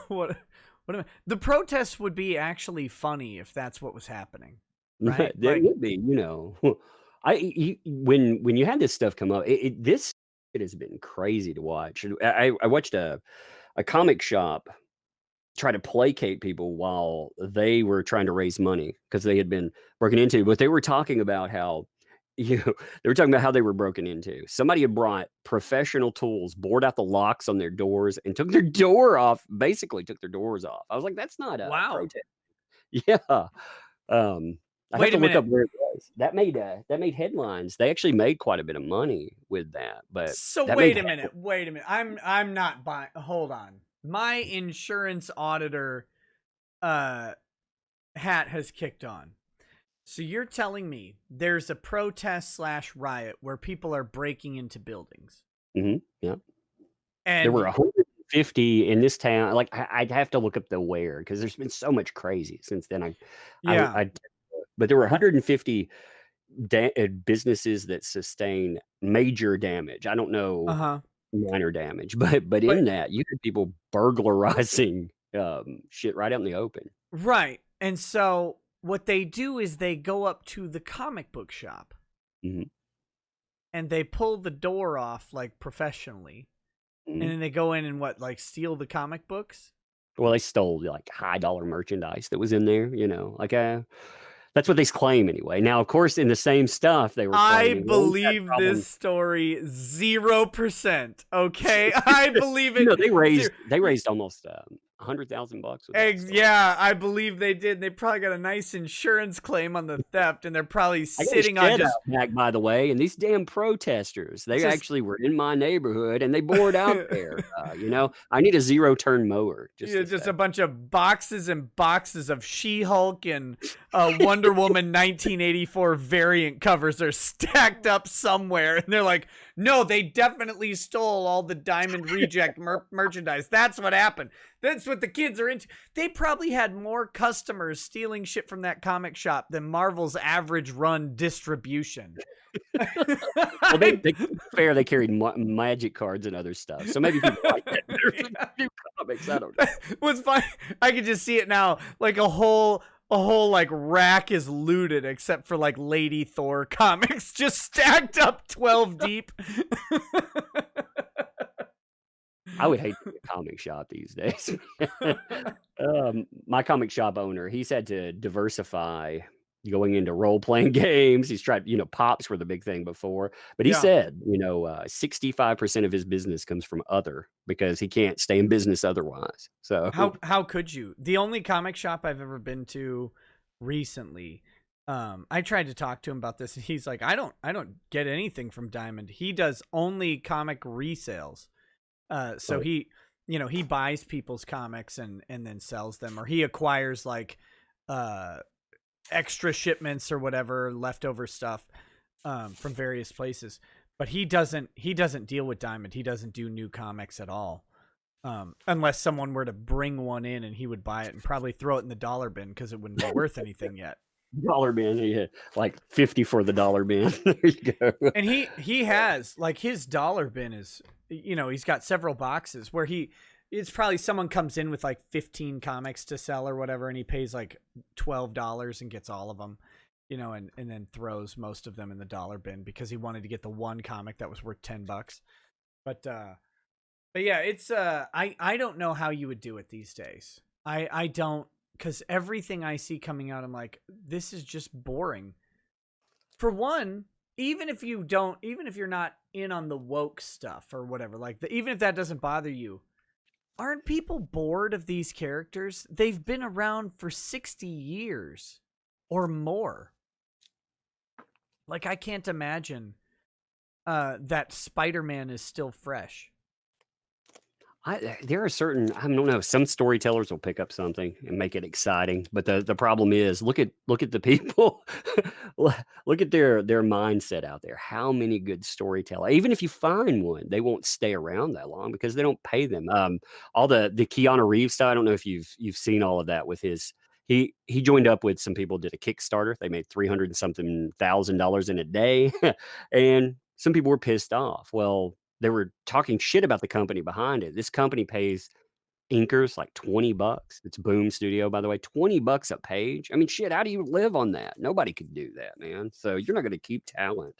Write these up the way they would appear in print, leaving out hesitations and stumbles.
what? The protest would be actually funny if that's what was happening, right? That Like, would be, when you had this stuff come up, it has been crazy to watch. And I watched a comic shop try to placate people while they were trying to raise money because they had been broken into. But they were talking about how, they were talking about how they were broken into. Somebody had brought professional tools, bored out the locks on their doors, and took their door off. Basically, took their doors off. I was like, "That's not a wow. protest." Yeah. Um, I'd have Wait to a look up minute. where it was. That made headlines. They actually made quite a bit of money with that, but So that made wait a minute. Wait a minute. I'm not buying. Hold on. My insurance auditor uh hat has kicked on. So you're telling me there's a protest slash riot where people are breaking into buildings, yeah. There and were 150 in this town. Like, I'd have to look up the where because there's been so much crazy since then. yeah, But there were 150 businesses that sustained major damage. I don't uh know huh. minor damage, but But in that, you had people burglarizing, shit right out in the open. right, and so what they do is they go up to the comic book shop Mhm, and they pull the door off like professionally, and mhm. then they go in and what, like, steal the comic books. Well, they stole, like, high dollar merchandise that was in there, like, that's what they claim anyway. Now, of course, in the same stuff, they were I claiming, "Well, we've had believe this problems." story 0%. Okay, I believe it. They Zero. raised almost, $100,000 with that stuff. Yeah, I believe they did. They probably got a nice insurance claim on the theft, and they're probably I got a sitting on shed out back, by the way, and these damn protesters, they just actually were in my neighborhood, and they bored out there, I need a zero-turn mower, just yeah, a just a sec. bunch of boxes and boxes of She-Hulk and Wonder Woman 1984 variant covers are stacked up somewhere, and they're like, "No, they definitely stole all the Diamond Reject merchandise. That's what happened. That's what the kids are into." They probably had more customers stealing shit from that comic shop than Marvel's average run distribution. Well, they to be fair, they carried magic cards and other stuff, so maybe people like that better than new comics, I don't know. What's funny, I can just see it now. Like a whole like rack is looted except for like Lady Thor comics just stacked up 12 deep. I would hate to be a comic shop these days. My comic shop owner, he's had to diversify going into role-playing games. He's tried, pops were the big thing before, but he Yeah. said, 65% of his business comes from other because he can't stay in business otherwise. So, How could you? The only comic shop I've ever been to recently, I tried to talk to him about this and he's like, I don't get anything from Diamond. He does only comic resales. So uh, he buys people's comics and then sells them, or he acquires like uh extra shipments or whatever leftover stuff from various places. But he doesn't deal with Diamond. He doesn't do new comics at all. Unless someone were to bring one in and he would buy it and probably throw it in the dollar bin because it wouldn't be worth anything yet. dollar bin, yeah, like 50 for the dollar bin. There you go. And he has like his dollar bin is, he's got several boxes where it's probably someone comes in with like 15 comics to sell or whatever, and he pays like $12 and gets all of them, and then throws most of them in the dollar bin because he wanted to get the one comic that was worth $10. But yeah, it's I don't know how you would do it these days. I don't, because everything I see coming out, I'm like, this is just boring. For one, even if you're not in on the woke stuff or whatever, like even if that doesn't bother you, aren't people bored of these characters? They've been around for 60 years or more. Like, I can't imagine that Spider-Man is still fresh. There are certain, I don't know, some storytellers will pick up something and make it exciting, but the problem is look at the people, look at their mindset out there. How many good storytellers? Even if you find one, they won't stay around that long because they don't pay them. All the Keanu Reeves stuff. I don't know if you've seen all of that with his. He joined up with some people, did a Kickstarter. They made 300 and something $1,000 in a day, and some people were pissed off. Well, they were talking shit about the company behind it. This company pays Inkers like $20. It's Boom Studio, by the way, $20 a page. I mean, shit, how do you live on that? Nobody could do that, man. So you're not going to keep talent.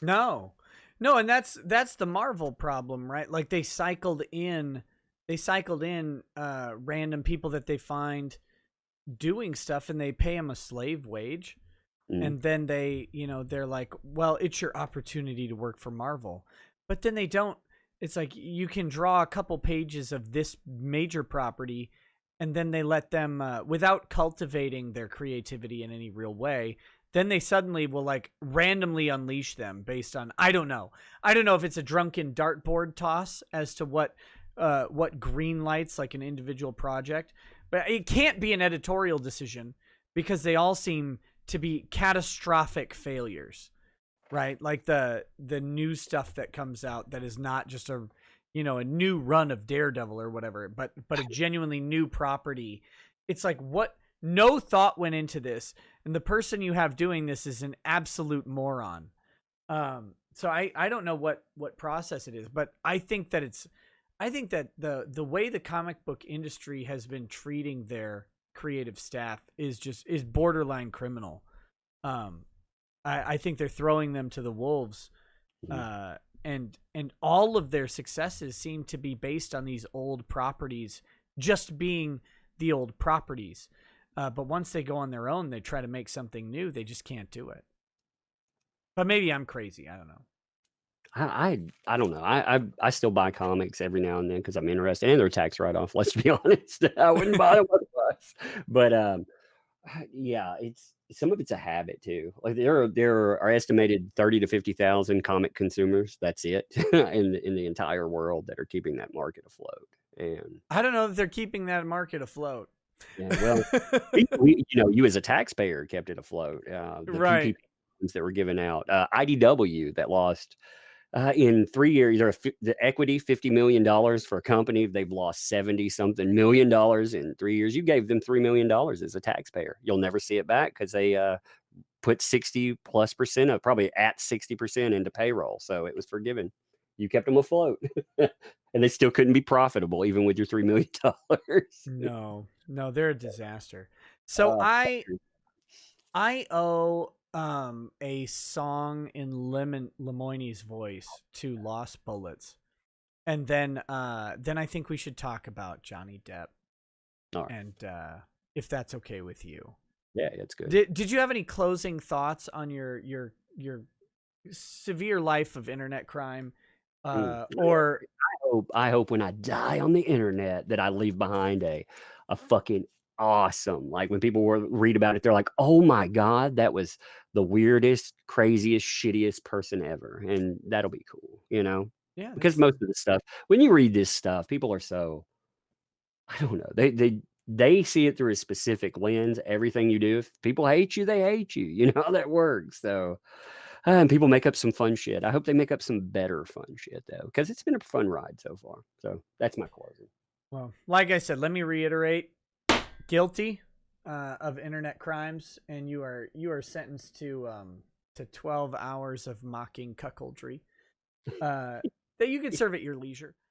No. No, and that's the Marvel problem, right? Like they cycled in random people that they find doing stuff and they pay them a slave wage. Mm, And then they're like, well, it's your opportunity to work for Marvel. But then they don't. It's like you can draw a couple pages of this major property, and then they let them, without cultivating their creativity in any real way, then they suddenly will like randomly unleash them based on, I don't know. I don't know if it's a drunken dartboard toss as to what green lights like an individual project, but it can't be an editorial decision because they all seem to be catastrophic failures, right? Like the new stuff that comes out that is not just a new run of Daredevil or whatever, but a genuinely new property. It's like, what? No thought went into this, and the person you have doing this is an absolute moron. So I don't know what process it is, but I think that the way the comic book industry has been treating their creative staff is borderline criminal. I think they're throwing them to the wolves, mm. and all of their successes seem to be based on these old properties just being the old properties. But once they go on their own, they try to make something new. They just can't do it. But maybe I'm crazy. I don't know. I don't know. I still buy comics every now and then because I'm interested, and they're tax write off. Let's be honest. I wouldn't buy them otherwise. But yeah, it's some of it's a habit too. Like there are estimated 30 to 50,000 comic consumers. That's it in the entire world that are keeping that market afloat. And I don't know that they're keeping that market afloat. yeah, well, you as a taxpayer kept it afloat. The Right. PPP loans that were given out, IDW that lost in 3 years, the equity $50 million for a company. They've lost 70 something $1 million in 3 years. You gave them $3 million as a taxpayer. You'll never see it back because they put 60+% of probably at 60% into payroll. So it was forgiven. You kept them afloat, and they still couldn't be profitable even with your $3 million. No, they're a disaster. So I owe a song in Lemoyne's voice to Lost Bullets. And then I think we should talk about Johnny Depp, all right. and if that's okay with you. Yeah, it's good. Did you have any closing thoughts on your severe life of internet crime? Or I hope when I die on the internet that I leave behind a fucking awesome, like when people read about it, they're like, oh my God, that was the weirdest, craziest, shittiest person ever. And that'll be cool, yeah, because most of the stuff, when you read this stuff, people are so, I don't know, they see it through a specific lens. Everything you do, if people hate you, they hate you. You know how that works. So and people make up some fun shit. I hope they make up some better fun shit though, because it's been a fun ride so far. So that's my closing. well, like I said, let me reiterate: guilty of internet crimes, and you are sentenced to 12 hours of mocking cuckoldry that you can serve at your leisure.